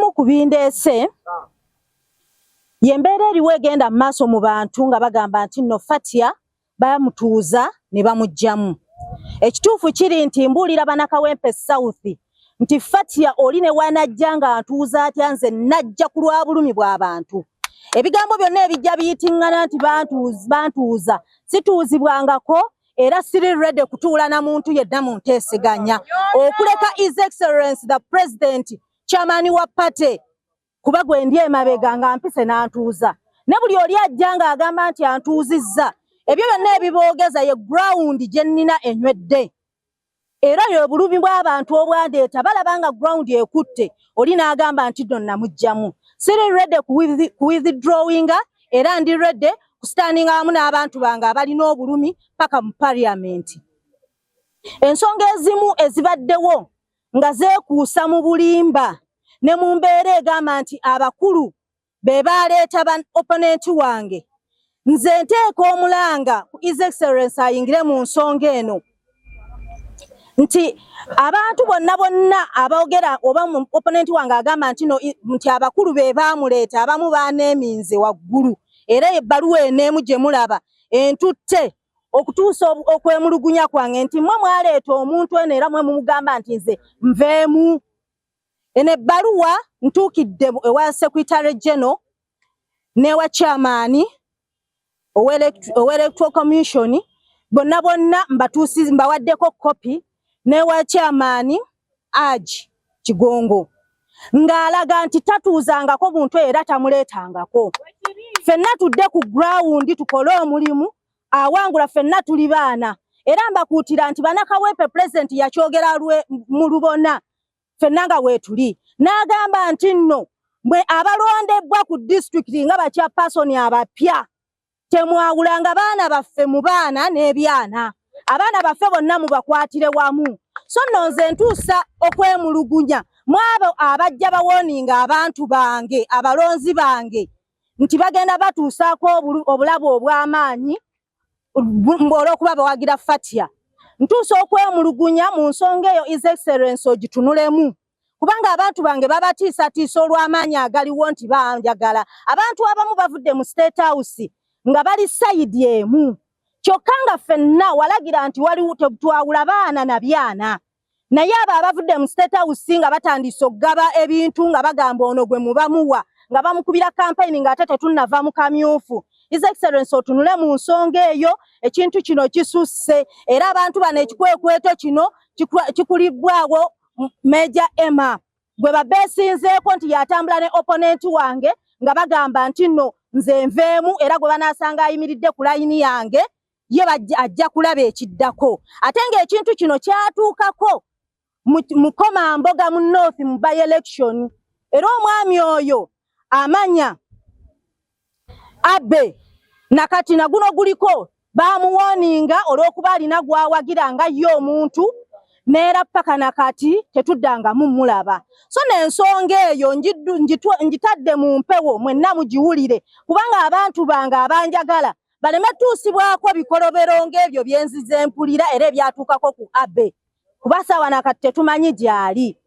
Kubindese yembeera eriwo egenda mu maaso mu bantu nga bagamba nti nno Fatia bamutuuza ne bamugjamu. Ekituufu kiri nti mbuulira Banakawempe South nti Fatia oli ne wanajja nga ntuuza atya nze najja ku lwa bulumi bw'abantu. Ebigambo byonna ebijja biyitiŋŋana nti bantuuza situuzibwangako era siri ready kutuula na muntu yedda mu nteeseganya okuleka His Excellency the President Chairman wa party kuba gwe ndi emabega nga mpise n'antuuza. Ne buli oli ajja nga agamba nti antuuzizza ebyo byonna ebiboogeza ye ground gye nnina enywedde. Era yo bulumi bw'abantu obwandeeta balaba nga ground ekutte oli n'agamba nti nno namugjamu. Siri ready ku withdrawinga era ndi ready ku standing awamu n'abantu bange abalina obulumi paka mu parliament. Ensonga ezimu ezibaddewo nga zeekuusa mu bulimba ne mu mbeera egamba nti abakulu be baleeta ba opponent wange. Nze nteeka omulanga ku His Excellency ayingire mu nsonga eno nti abantu bonna aboogera oba mu opponent wange agamba nti abakulu be baamuleeta abamu baaneeminze waggulu era ebbaluwa eneemu gye mulaba entutte okutuusa okwemulugunya kwange nti mmwe mwaleeta omuntu eno era mwe mumugamba nti nze nveemu. Eno ebbaluwa ntuukidde ewa Secretary General n'ewa Chairman Electoral Commission bonna mbawaddeko copy n'ewa Chairman Haji Kigongo ng'alaga nti tatuuzangako muntu era tamuleetangako. Ffenna tudde ku ground tukole omulimu awangula ffenna tuli baana era mbakuutira nti Banakawempe President yakyogera mu Lubona ffenna nga weetuli n'agamba nti nno bwe abalondebbwa ku district nga bakyapasoni abapya temwawulanga baana baffe mu baana n'ebyana abaana baffe bonna mubakwatire wamu. So nno nze ntuusa okwemulugunya mu abo abajja bawooninga abantu bange abalonzi bange nti bagenda batuusaako obulabe obw'amaanyi olw'okuba bawagira Fatia. Ntuusa okwemulugunya mu nsonga eyo His Excellency ogitunulemu kubanga abantu bange babatiisatiisa olw'amaanyi agaliwo nti banjagala. Abantu abamu bavudde mu State House nga bali sayidi emu kyokka nga ffenna walagira nti waliwo twawula baana na byana naye abo abavudde mu State House nga batandise okugaba ebintu nga bagamba ono gwe mubamuwa nga bamukubira campaign nga ate tetunnava mu kamyufu. His Excellency otunule mu nsonga eyo ekintu kino kisusse era abantu bano ekikwekweto kino kikulibwawo Major Emma gwe babeesinzeeko nti yatambula ne opponent wange nga bagamba nti nno nze nveemu era gwe banaasanga ayimiridde ku layini yange ye ajja kulaba ekiddako. Ate ng'ekintu kino kyatuukako mu Komamboga mu North mu by-election era omwami oyo amanya Abe nakati naguno guliko baamuwooninga olw'okuba alina gwawagira nga ye omuntu neera paka nakati tetuddanga mulaba. So n'ensonga eyo ngitadde mu mpewo mwenna mugiwulire kubanga abantu bange abanjagala baleme tuusibwako bikolobero ng'ebyo byenzize mpulira era ebyatuukako ku Abe kuba saawa nakati tetumanyi gy'ali.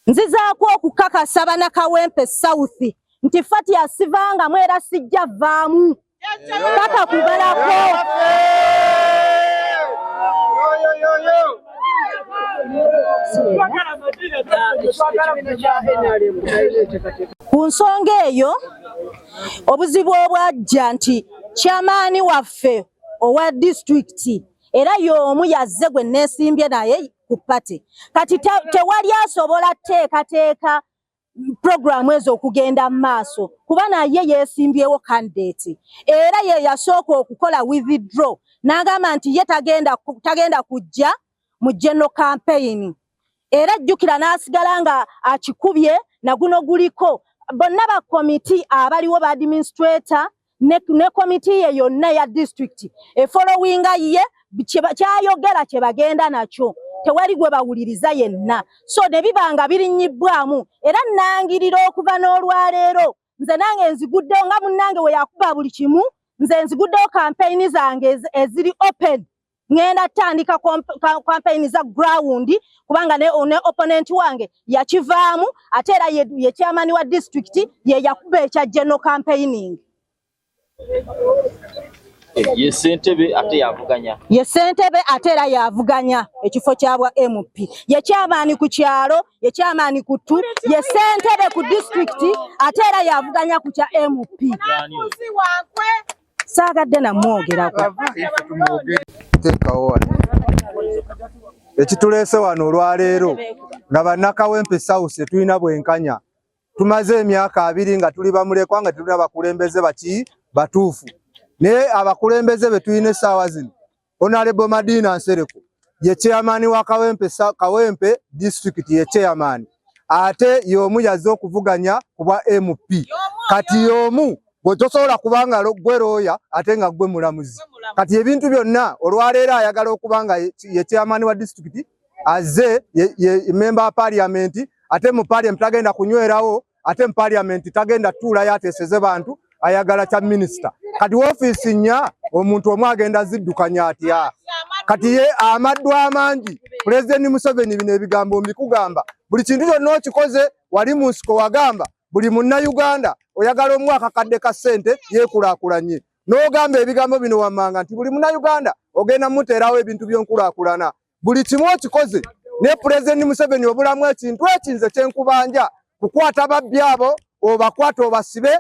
Nzizaako okukakasa Banakawempe South nti Fatia sivangamu era sijja vaamu paka kubalako. Ku nsonga eyo obuzibu obwajja nti Chairman waffe owa district era y'omu yazze gwe neesimbye naye ku party kati tewali asobola teekateeka programu ezo okugenda mu maaso kuba naye yeesimbyewo candidate era ye yasooka okukola withdraw n'agamba nti ye tagenda kujja mu general campaign era jjukira n'asigala nga akikubye naguno guliko bonna ba committee abaliwo ba administrator ne committee ye yonna ya district followinga ye kyayogera kye bagenda nakyo tewali gwe bawuliriza yenna. So ne bibanga birinnyibwamu era nangirira okuva n'olwaleero nze nange nziguddewo nga munnange we yakuba buli kimu nze nziguddewo campaign zange eziri open ngenda tandika campaign za ground kubanga ne opponent wange yakivaamu atera ye chairman wa district ye yakuba echa general campaigning. Ye Ssentebe ate yavuganya. Ye Ssentebe atera yavuganya ekifo kyabwa MP. Ye chairman ku kyalo, ye chairman ku tu, ye Ssentebe ku district atera yavuganya ku kya MP. Sagadde na mwogera kwa. Ekitulese wano olwaleero nga bannakawempe South tulina bwenkanya. Tumaze emyaka 2 nga tuli bamulekwa nga tulina bakulembeze baki batuufu. Ne abakulembeze betuyine essaawa zino. Honorable Madina Nsereko ye chairman wa Kawempe district ye chairman. Ate yomu yazze okuvuganya kuba MP. Kati yomu bwotosobola kubanga gwe lawyer ate nga gwe mulamuzi. Kati ebintu byonna olwaleero ayagala okubanga ye chairman wa district azze ye member parliament ate mu parliament tagenda kunywerawo ate mu parliament tagenda tuula yateseze bantu ayagala cha minister. Kati office nya omuntu omwe agenda ziddukanya atya. Kati ye amaddu amangi President Museveni bino ebigambo mbikugamba buli kintu kyonna okikoze wali mu nsiko wagamba buli munna Uganda oyagala omwaka kadde ka ssente yekulaakulanye n'ogamba ebigambo bino wammanga nti buli munna Uganda ogenda muteerawo ebintu by'onkulakulana buli kimu okikoze ne President Museveni obulamu ekintu ekinze kyenkubanja kukwata babbi abo obakwata obasibe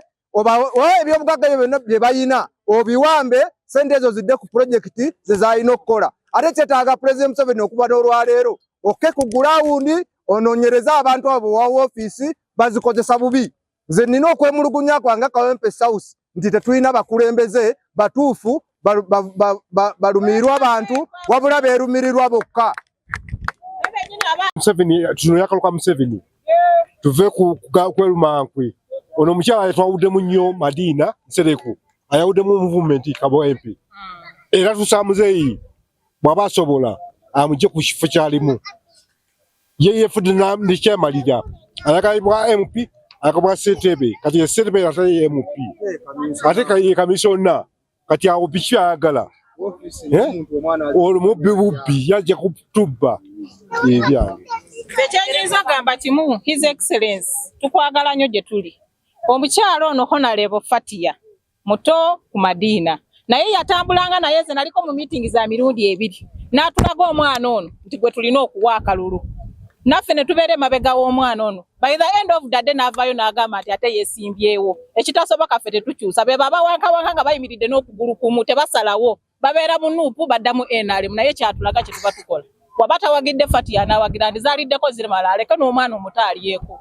ebyobugagga byonna bye bayina obiwambe sente ezo zidde ku projekiti ze zalina okukola ate kyetaaga President Museveni okuba n'olwaleero okke ku gulawundi onoonyereza abantu abo wa ofiisi bazikozesa bubi. Nze nina okwemulugunya kwange Kawempe South nti tetulina bakulembeze batuufu balumirirwa abantu wabula beerumirirwa bokka. Museveni tuno yakaluka Museveni tuve kwerumankwe ono omukyala yatwawuddemu nnyo Madina Nsereko ayawuddemu movement Kawempe era tusaamuzeeyi bw'aba asobola amugye ku kifo kyalimu ye yefudde n'ekyemalira ayagalibwa MP akabwa Ssentebe kati ye Ssentebe ate ye MP ate ye kamisona kati awo biki ayagala olumubbi bubbi yajja kutubba ebyange. Ekyenyiza gamba kimu His Excellence tukwagala nnyo gye tuli omukyalo ono Honorable Fatia muto ku Madina naye yatambulanga naye ze naliko mu meeting za mirundi 2 n'atulaga omwana ono nti gwe tulina okuwa akalulu naffe ne tubeere mabega w'omwana ono by the end of the day n'avaayo n'agamba nti ate yeesimbyewo ekitasoboka ffe tetukyusa be baba wanka nga bayimiridde n'okugulu kumu tebasalawo babeera mu nuupu baddamu NRM naye kyatulaga kye tuba tukola waba tawagidde Fatia n'awagira ndi zaaliddeko ziri mala aleke n'omwana omuto aliyeko.